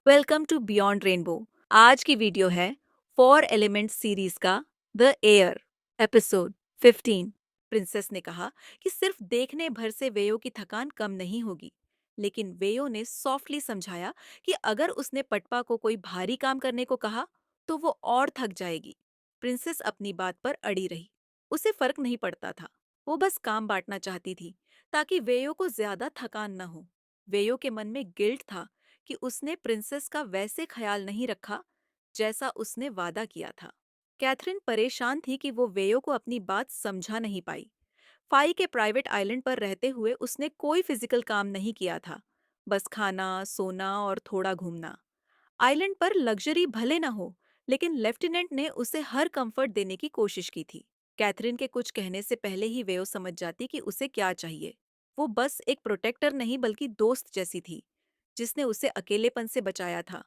Welcome to beyond rainbow. आज की video है फोर एलिमेंट सीरीज का द एयर एपिसोड 15। प्रिंसेस ने कहा कि सिर्फ देखने भर से वेयो की थकान कम नहीं होगी, लेकिन वेयो ने सॉफ्टली समझाया कि अगर उसने पटपा को कोई भारी काम करने को कहा तो वो और थक जाएगी। प्रिंसेस अपनी बात पर अड़ी रही। उसे फर्क नहीं पड़ता था। वो बस काम बांटना चाहती थी ताकि वेयो को ज्यादा थकान न हो। वेयो के मन में गिल्ट था कि उसने प्रिंसेस का वैसे ख्याल नहीं रखा जैसा उसने वादा किया था। कैथरीन परेशान थी कि वो वेयो को अपनी बात समझा नहीं पाई। फाई के प्राइवेट आइलैंड पर रहते हुए उसने कोई फिजिकल काम नहीं किया था, बस खाना, सोना और थोड़ा घूमना। आइलैंड पर लग्जरी भले न हो, लेकिन लेफ्टिनेंट ने उसे हर कंफर्ट देने की कोशिश की थी। कैथरीन के कुछ कहने से पहले ही वेयो समझ जाती कि उसे क्या चाहिए। वो बस एक प्रोटेक्टर नहीं बल्कि दोस्त जैसी थी, जिसने उसे अकेलेपन से बचाया था।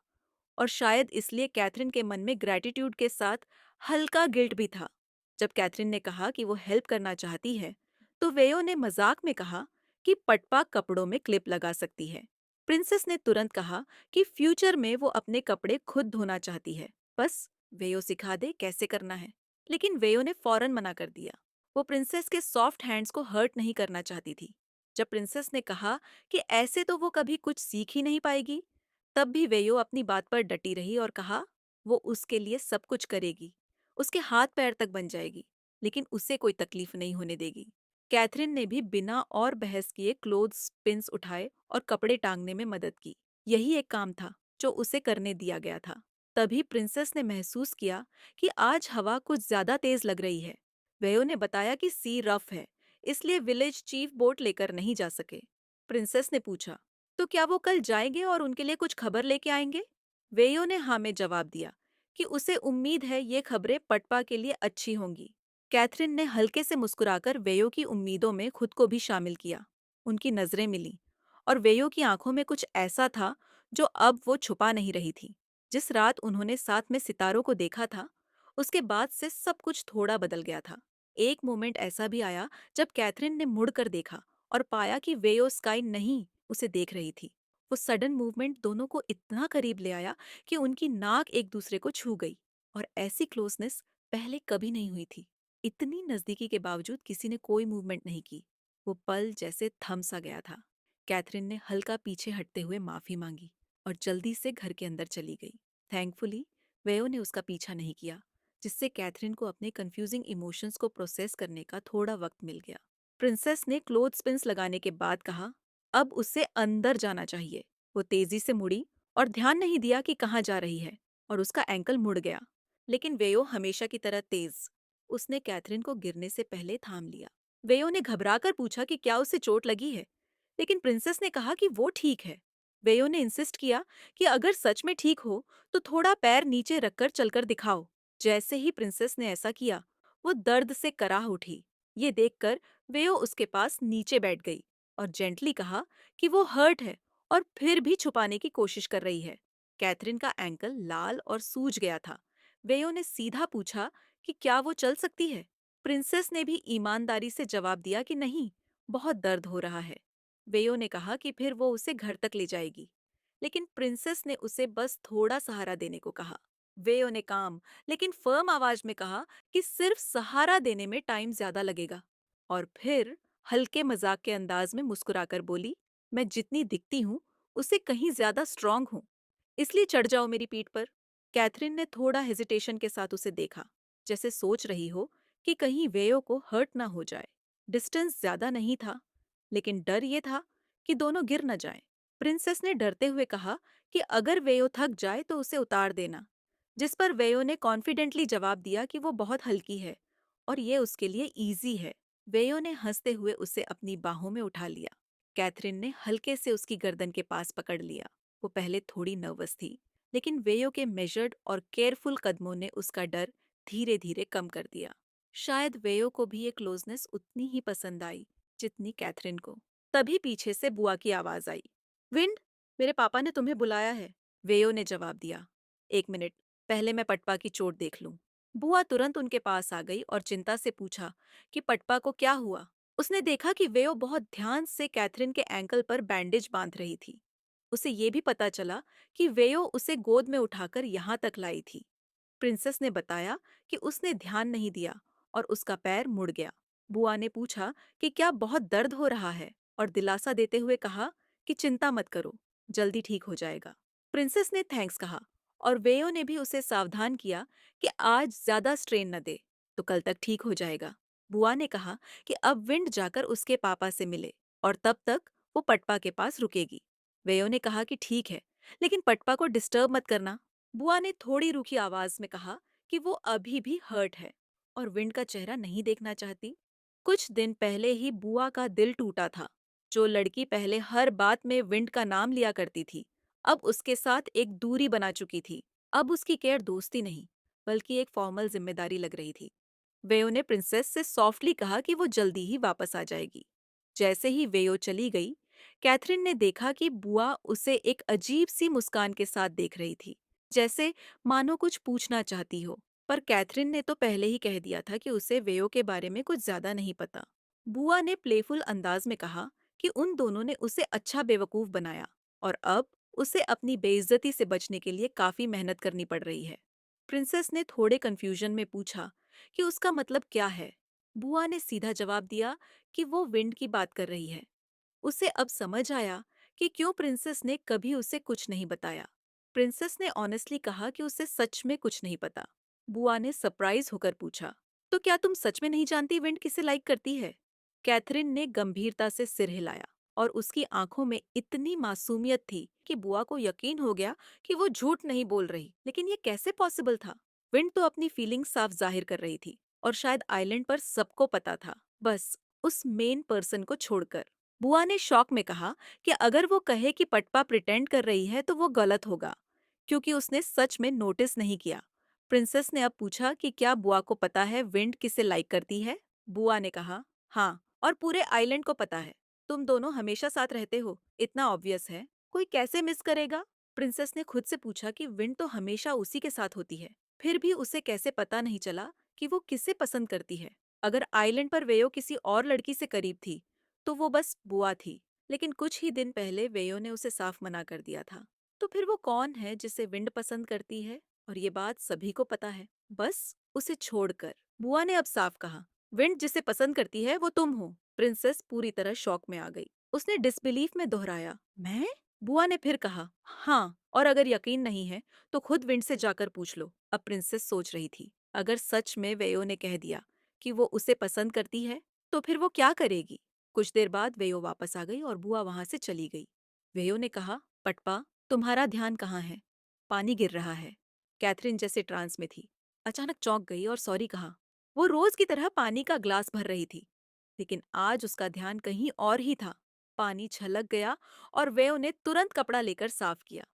और शायद इसलिए कैथरीन के मन में ग्रैटिट्यूड के साथ हल्का गिल्ट भी था। जब कैथरीन ने कहा कि वो हेल्प करना चाहती है, तो वेयो ने मजाक में कहा कि पटपा कपड़ों में क्लिप लगा सकती है। प्रिंसेस ने तुरंत कहा कि फ्यूचर में वो अपने कपड़े खुद धोना चाहती है, बस वेयो सिखा दे कैसे करना है। लेकिन वेयो ने फौरन मना कर दिया। वो प्रिंसेस के सॉफ्ट हैंड्स को हर्ट नहीं करना चाहती थी। जब प्रिंसेस ने कहा कि ऐसे तो वो कभी कुछ सीख ही नहीं पाएगी, तब भी वेयो अपनी बात पर डटी रही और कहा वो उसके लिए सब कुछ करेगी, उसके हाथ पैर तक बन जाएगी, लेकिन उसे कोई तकलीफ नहीं होने देगी। कैथरीन ने भी बिना और बहस किए क्लोथ्स पिंस उठाए और कपड़े टांगने में मदद की। यही एक काम था जो उसे करने दिया गया था। तभी प्रिंसेस ने महसूस किया कि आज हवा कुछ ज्यादा तेज लग रही है। वेयो ने बताया कि सी रफ है, इसलिए विलेज चीफ बोट लेकर नहीं जा सके। प्रिंसेस ने पूछा, तो क्या वो कल जाएंगे और उनके लिए कुछ खबर लेके आएंगे? वेयो ने हाँ में जवाब दिया कि उसे उम्मीद है ये खबरें पटपा के लिए अच्छी होंगी। कैथरीन ने हल्के से मुस्कुराकर वेयो की उम्मीदों में खुद को भी शामिल किया। उनकी नजरें मिली और वेयो की आंखों में कुछ ऐसा था जो अब वो छुपा नहीं रही थी। जिस रात उन्होंने साथ में सितारों को देखा था, उसके बाद से सब कुछ थोड़ा बदल गया था। एक मोमेंट ऐसा भी आया जब कैथरीन ने मुड़कर देखा और पाया कि वेयो स्काई नहीं उसे देख रही थी। वो सडन मूवमेंट दोनों को इतना करीब ले आया कि उनकी नाक एक दूसरे को छू गई, और ऐसी क्लोजनेस पहले कभी नहीं हुई थी। इतनी नजदीकी के बावजूद किसी ने कोई मूवमेंट नहीं की। वो पल जैसे थम सा गया था। कैथरीन ने हल्का पीछे हटते हुए माफी मांगी और जल्दी से घर के अंदर चली गई। थैंकफुली वेयो ने उसका पीछा नहीं किया, जिससे कैथरीन को अपने कंफ्यूजिंग इमोशंस को प्रोसेस करने का थोड़ा वक्त मिल गया। प्रिंसेस ने क्लोथ स्पिन्स लगाने के बाद कहा, अब उसे अंदर जाना चाहिए। वो तेजी से मुड़ी और ध्यान नहीं दिया कि कहाँ जा रही है, और उसका एंकल मुड़ गया। लेकिन वेयो हमेशा की तरह तेज। उसने कैथरीन को गिरने से पहले थाम लिया। वेयो ने घबराकर पूछा कि क्या उसे चोट लगी है, लेकिन प्रिंसेस ने कहा कि वो ठीक है। वेयो ने इंसिस्ट किया कि अगर सच में ठीक हो तो थोड़ा पैर नीचे रखकर चलकर दिखाओ। जैसे ही प्रिंसेस ने ऐसा किया, वो दर्द से कराह उठी। ये देखकर वेयो उसके पास नीचे बैठ गई और जेंटली कहा कि वो हर्ट है और फिर भी छुपाने की कोशिश कर रही है। कैथरीन का एंकल लाल और सूज गया था। वेयो ने सीधा पूछा कि क्या वो चल सकती है। प्रिंसेस ने भी ईमानदारी से जवाब दिया कि नहीं, बहुत दर्द हो रहा है। वेयो ने कहा कि फिर वो उसे घर तक ले जाएगी, लेकिन प्रिंसेस ने उसे बस थोड़ा सहारा देने को कहा। वेयो ने काम लेकिन फर्म आवाज में कहा कि सिर्फ सहारा देने में टाइम ज्यादा लगेगा, और फिर हल्के मजाक के अंदाज में मुस्कुराकर बोली, मैं जितनी दिखती हूँ उससे कहीं ज्यादा स्ट्रांग हूँ, इसलिए चढ़ जाओ मेरी पीठ पर। कैथरीन ने थोड़ा हेजिटेशन के साथ उसे देखा, जैसे सोच रही हो कि कहीं वेयो को हर्ट ना हो जाए। डिस्टेंस ज्यादा नहीं था, लेकिन डर ये था कि दोनों गिर न जाएं। प्रिंसेस ने डरते हुए कहा कि अगर वेयो थक जाए तो उसे उतार देना, जिस पर वेयो ने कॉन्फिडेंटली जवाब दिया कि वो बहुत हल्की है और ये उसके लिए इजी है। वेयो ने हंसते हुए उसे अपनी बाहों में उठा लिया। कैथरीन ने हल्के से उसकी गर्दन के पास पकड़ लिया। वो पहले थोड़ी नर्वस थी, लेकिन वेयो के मेजर्ड और केयरफुल कदमों ने उसका डर धीरे धीरे कम कर दिया। शायद वेयो को भी ये क्लोजनेस उतनी ही पसंद आई जितनी कैथरीन को। तभी पीछे से बुआ की आवाज आई। विंड, मेरे पापा ने तुम्हें बुलाया है। वेयो ने जवाब दिया, एक मिनट, पहले मैं पटपा की चोट देख लूं। बुआ तुरंत उनके पास आ गई और चिंता से पूछा कि पटपा को क्या हुआ। उसने देखा कि वेयो बहुत ध्यान से कैथरीन के एंकल पर बैंडेज बांध रही थी। उसे ये भी पता चला कि वेयो उसे गोद में उठाकर यहाँ तक लाई थी। प्रिंसेस ने बताया कि उसने ध्यान नहीं दिया और उसका पैर मुड़ गया। बुआ ने पूछा कि क्या बहुत दर्द हो रहा है और दिलासा देते हुए कहा कि चिंता मत करो, जल्दी ठीक हो जाएगा। प्रिंसेस ने थैंक्स कहा और वेयो ने भी उसे सावधान किया कि आज ज्यादा स्ट्रेन न दे, तो कल तक ठीक हो जाएगा। बुआ ने कहा कि अब विंड जाकर उसके पापा से मिले और तब तक वो पटपा के पास रुकेगी। वेयो ने कहा कि ठीक है, लेकिन पटपा को डिस्टर्ब मत करना। बुआ ने थोड़ी रूखी आवाज में कहा कि वो अभी भी हर्ट है और विंड का चेहरा नहीं देखना चाहती। कुछ दिन पहले ही बुआ का दिल टूटा था। जो लड़की पहले हर बात में विंड का नाम लिया करती थी, अब उसके साथ एक दूरी बना चुकी थी। अब उसकी केयर दोस्ती नहीं, बल्कि एक फॉर्मल जिम्मेदारी लग रही थी। वेयो ने प्रिंसेस से सॉफ्टली कहा कि वो जल्दी ही वापस आ जाएगी। जैसे ही वेयो चली गई, कैथरीन ने देखा कि बुआ उसे एक अजीब सी मुस्कान के साथ देख रही थी, जैसे मानो कुछ पूछना चाहती हो। पर कैथरीन ने तो पहले ही कह दिया था कि उसे वेयो के बारे में कुछ ज्यादा नहीं पता। बुआ ने प्लेफुल अंदाज में कहा कि उन दोनों ने उसे अच्छा बेवकूफ बनाया और अब उसे अपनी बेइज्जती से बचने के लिए काफी मेहनत करनी पड़ रही है। प्रिंसेस ने थोड़े कंफ्यूजन में पूछा कि उसका मतलब क्या है। बुआ ने सीधा जवाब दिया कि वो विंड की बात कर रही है। उसे अब समझ आया कि क्यों प्रिंसेस ने कभी उसे कुछ नहीं बताया। प्रिंसेस ने ऑनेस्टली कहा कि उसे सच में कुछ नहीं पता। बुआ ने सरप्राइज होकर पूछा, तो क्या तुम सच में नहीं जानती विंड किसे लाइक करती है? कैथरीन ने गंभीरता से सिर हिलाया और उसकी आंखों में इतनी मासूमियत थी कि बुआ को यकीन हो गया कि वो झूठ नहीं बोल रही। लेकिन ये कैसे पॉसिबल था? विंड तो अपनी फीलिंग्स साफ जाहिर कर रही थी और शायद आइलैंड पर सबको पता था, बस उस मेन पर्सन को छोड़कर। बुआ ने शॉक में कहा कि अगर वो कहे कि पटपा प्रिटेंड कर रही है तो वो गलत होगा, क्योंकि उसने सच में नोटिस नहीं किया। प्रिंसेस ने अब पूछा कि क्या बुआ को पता है विंड किसे लाइक करती है? बुआ ने कहा, हाँ, और पूरे आइलैंड को पता है। तुम दोनों हमेशा साथ रहते हो, इतना ऑब्वियस है, कोई कैसे मिस करेगा? प्रिंसेस ने खुद से पूछा कि विंड तो हमेशा उसी के साथ होती है, फिर भी उसे कैसे पता नहीं चला कि वो किसे पसंद करती है? अगर आइलैंड पर वेयो किसी और लड़की से करीब थी, तो वो बस बुआ थी। लेकिन कुछ ही दिन पहले वेयो ने उसे साफ मना कर दिया था। तो फिर वो कौन है जिसे विंड पसंद करती है? और ये बात सभी को पता है, बस उसे छोड़कर। बुआ ने अब साफ कहा, विंड जिसे पसंद करती है वो तुम हो। प्रिंसेस पूरी तरह शॉक में आ गई। उसने डिसबिलीफ में दोहराया, मैं? बुआ ने फिर कहा, हाँ, और अगर यकीन नहीं है तो खुद विंड से जाकर पूछ लो। अब प्रिंसेस सोच रही थी, अगर सच में वेयो ने कह दिया कि वो उसे पसंद करती है, तो फिर वो क्या करेगी? कुछ देर बाद वेयो वापस आ गई और बुआ वहां से चली गई। वेयो ने कहा, पटपा, तुम्हारा ध्यान कहाँ है? पानी गिर रहा है। कैथरीन जैसे ट्रांस में थी, अचानक चौंक गई और सॉरी कहा। वो रोज की तरह पानी का ग्लास भर रही थी, लेकिन आज उसका ध्यान कहीं और ही था। पानी छलक गया और वेयो ने तुरंत कपड़ा लेकर साफ किया।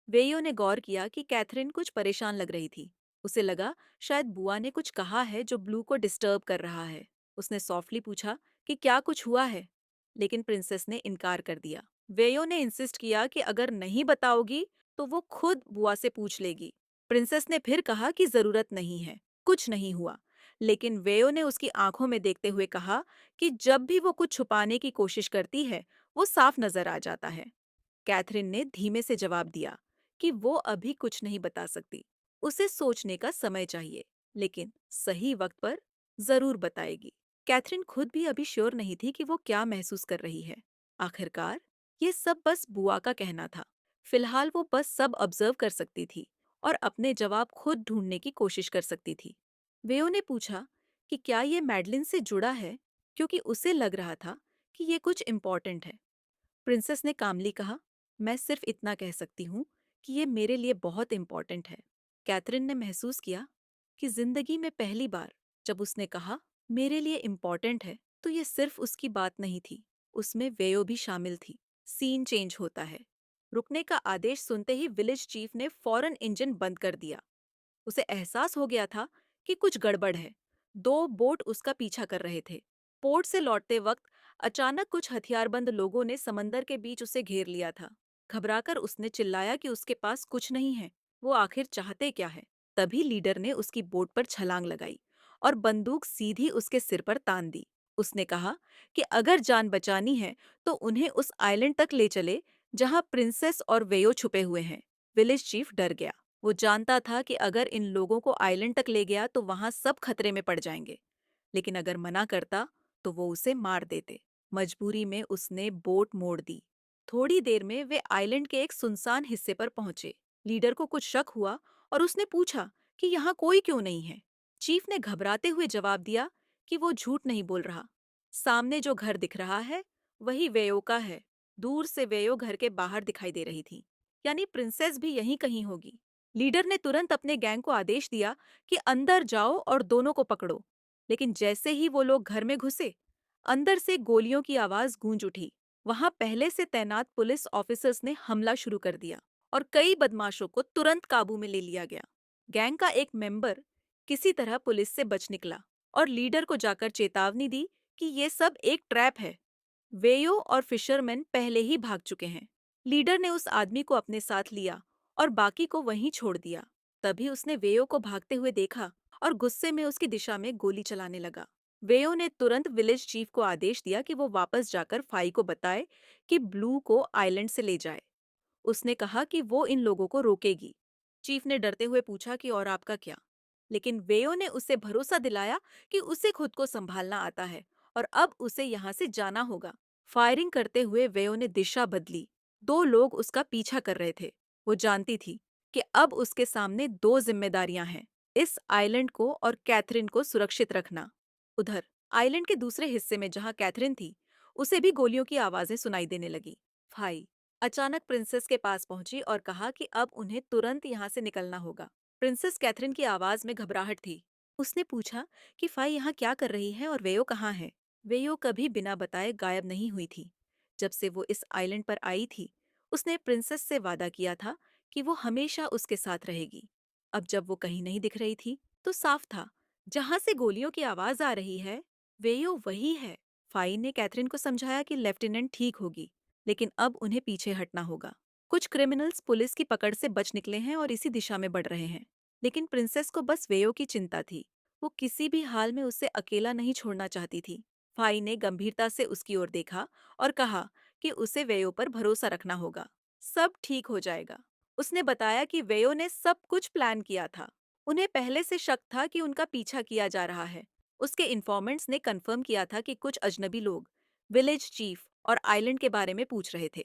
वेयो ने गौर किया कि कैथरीन कुछ परेशान लग रही थी। उसे लगा शायद बुआ ने कुछ कहा है जो ब्लू को डिस्टर्ब कर रहा है। उसने सॉफ्टली पूछा कि क्या कुछ हुआ है, लेकिन प्रिंसेस ने इनकार कर दिया। वेयो ने इंसिस्ट किया कि अगर नहीं बताओगी तो वो खुद बुआ से पूछ लेगी। प्रिंसेस ने फिर कहा कि जरूरत नहीं है, कुछ नहीं हुआ। लेकिन वेयो ने उसकी आंखों में देखते हुए कहा कि जब भी वो कुछ छुपाने की कोशिश करती है, वो साफ नजर आ जाता है। कैथरीन ने धीमे से जवाब दिया कि वो अभी कुछ नहीं बता सकती, उसे सोचने का समय चाहिए, लेकिन सही वक्त पर जरूर बताएगी। कैथरीन खुद भी अभी श्योर नहीं थी कि वो क्या महसूस कर रही है। आखिरकार ये सब बस बुआ का कहना था। फिलहाल वो बस सब ऑब्जर्व कर सकती थी और अपने जवाब खुद ढूंढने की कोशिश कर सकती थी। वेयो ने पूछा कि क्या ये मैडलिन से जुड़ा है, क्योंकि उसे लग रहा था कि ये कुछ इम्पोर्टेंट है। प्रिंसेस ने कामली कहा, मैं सिर्फ इतना कह सकती हूँ कि ये मेरे लिए बहुत इम्पोर्टेंट है। कैथरीन ने महसूस किया कि जिंदगी में पहली बार जब उसने कहा मेरे लिए इम्पोर्टेंट है, तो ये सिर्फ उसकी बात नहीं थी, उसमें वेयो भी शामिल थी। सीन चेंज होता है। रुकने का आदेश सुनते ही विलेज चीफ ने फौरन इंजन बंद कर दिया। उसे एहसास हो गया था कि कुछ गड़बड़ है। दो बोट उसका पीछा कर रहे थे। पोर्ट से लौटते वक्त अचानक कुछ हथियारबंद लोगों ने समंदर के बीच उसे घेर लिया था। घबराकर उसने चिल्लाया कि उसके पास कुछ नहीं है। वो आखिर चाहते क्या है? तभी लीडर ने उसकी बोट पर छलांग लगाई और बंदूक सीधी उसके सिर पर तान दी। उसने कहा कि अगर जान बचानी है तो उन्हें उस आइलैंड तक ले चले जहां प्रिंसेस और वेयो छुपे हुए हैं। विलेज चीफ डर गया। वो जानता था कि अगर इन लोगों को आइलैंड तक ले गया तो वहां सब खतरे में पड़ जाएंगे, लेकिन अगर मना करता तो वो उसे मार देते। मजबूरी में उसने बोट मोड़ दी। थोड़ी देर में वे आइलैंड के एक सुनसान हिस्से पर पहुंचे। लीडर को कुछ शक हुआ और उसने पूछा कि यहाँ कोई क्यों नहीं है। चीफ ने घबराते हुए जवाब दिया कि वो झूठ नहीं बोल रहा। सामने जो घर दिख रहा है वही वेयो का है। दूर से वेयो घर के बाहर दिखाई दे रही थी, यानी प्रिंसेस भी यहीं कहीं होगी। लीडर ने तुरंत अपने गैंग को आदेश दिया कि अंदर जाओ और दोनों को पकड़ो। लेकिन जैसे ही वो लोग घर में घुसे, अंदर से गोलियों की आवाज गूंज उठी। वहां पहले से तैनात पुलिस ऑफिसर्स ने हमला शुरू कर दिया और कई बदमाशों को तुरंत काबू में ले लिया गया। गैंग का एक मेंबर किसी तरह पुलिस से बच निकला और लीडर को जाकर चेतावनी दी कि ये सब एक ट्रैप है। वेयो और फिशरमैन पहले ही भाग चुके हैं। लीडर ने उस आदमी को अपने साथ लिया और बाकी को वहीं छोड़ दिया। तभी उसने वेयो को भागते हुए देखा और गुस्से में उसकी दिशा में गोली चलाने लगा। वेयो ने तुरंत विलेज चीफ को आदेश दिया कि वो वापस जाकर फाई को बताए कि ब्लू को आइलैंड से ले जाए। उसने कहा कि वो इन लोगों को रोकेगी। चीफ ने डरते हुए पूछा कि और आपका क्या? लेकिन वेयो ने उसे भरोसा दिलाया कि उसे खुद को संभालना आता है और अब उसे यहाँ से जाना होगा। फायरिंग करते हुए वेयो ने दिशा बदली। दो लोग उसका पीछा कर रहे थे। वो जानती थी कि अब उसके सामने दो जिम्मेदारियां हैं, इस आइलैंड को और कैथरीन को सुरक्षित रखना। उधर आइलैंड के दूसरे हिस्से में जहां कैथरीन थी, उसे भी गोलियों की आवाजें सुनाई देने लगी। फाई अचानक प्रिंसेस के पास पहुंची और कहा कि अब उन्हें तुरंत यहाँ से निकलना होगा। प्रिंसेस कैथरीन की आवाज में घबराहट थी। उसने पूछा कि फाई यहाँ क्या कर रही है और वेयो कहाँ है। वेयो कभी बिना बताए गायब नहीं हुई थी। जब से वो इस आइलैंड पर आई थी, उसने प्रिंसेस से वादा किया था कि वो हमेशा उसके साथ रहेगी। अब जब वो कहीं नहीं दिख रही थी, तो साफ था जहां से गोलियों की आवाज आ रही है, वेयो वही है। फाई ने कैथरीन को समझाया कि लेफ्टिनेंट ठीक होगी, लेकिन अब उन्हें पीछे हटना होगा। कुछ क्रिमिनल्स पुलिस की पकड़ से बच निकले हैं और इसी दिशा में बढ़ रहे हैं। लेकिन प्रिंसेस को बस वेयो की चिंता थी। वो किसी भी हाल में उसे अकेला नहीं छोड़ना चाहती थी। फाई ने गंभीरता से उसकी ओर देखा और कहा कि उसे वेयो पर भरोसा रखना होगा। सब ठीक हो जाएगा। उसने बताया कि वेयो ने सब कुछ प्लान किया था। उन्हें पहले से शक था कि उनका पीछा किया जा रहा है। उसके इन्फॉर्मेंट्स ने कंफर्म किया था कि कुछ अजनबी लोग विलेज चीफ और आइलैंड के बारे में पूछ रहे थे।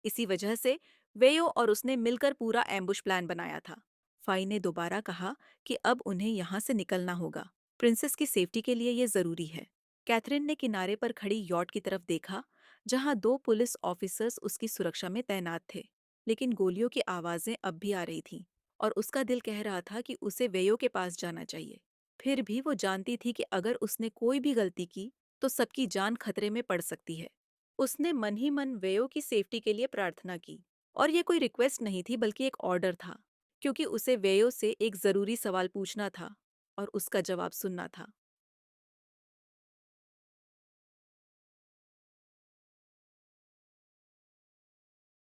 इसी वजह से वेयो और उसने मिलकर पूरा एम्बुश प्लान बनाया था। फाई ने दोबारा कहा कि अब उन्हें यहाँ से निकलना होगा। प्रिंसेस की सेफ्टी के लिए ये जरूरी है। कैथरीन ने किनारे पर खड़ी यॉट की तरफ देखा, जहां दो पुलिस ऑफिसर्स उसकी सुरक्षा में तैनात थे। लेकिन गोलियों की आवाजें अब भी आ रही थीं और उसका दिल कह रहा था कि उसे वेयो के पास जाना चाहिए। फिर भी वो जानती थी कि अगर उसने कोई भी गलती की तो सबकी जान खतरे में पड़ सकती है। उसने मन ही मन वेयो की सेफ्टी के लिए प्रार्थना की। और ये कोई रिक्वेस्ट नहीं थी बल्कि एक ऑर्डर था, क्योंकि उसे वेयो से एक जरूरी सवाल पूछना था और उसका जवाब सुनना था।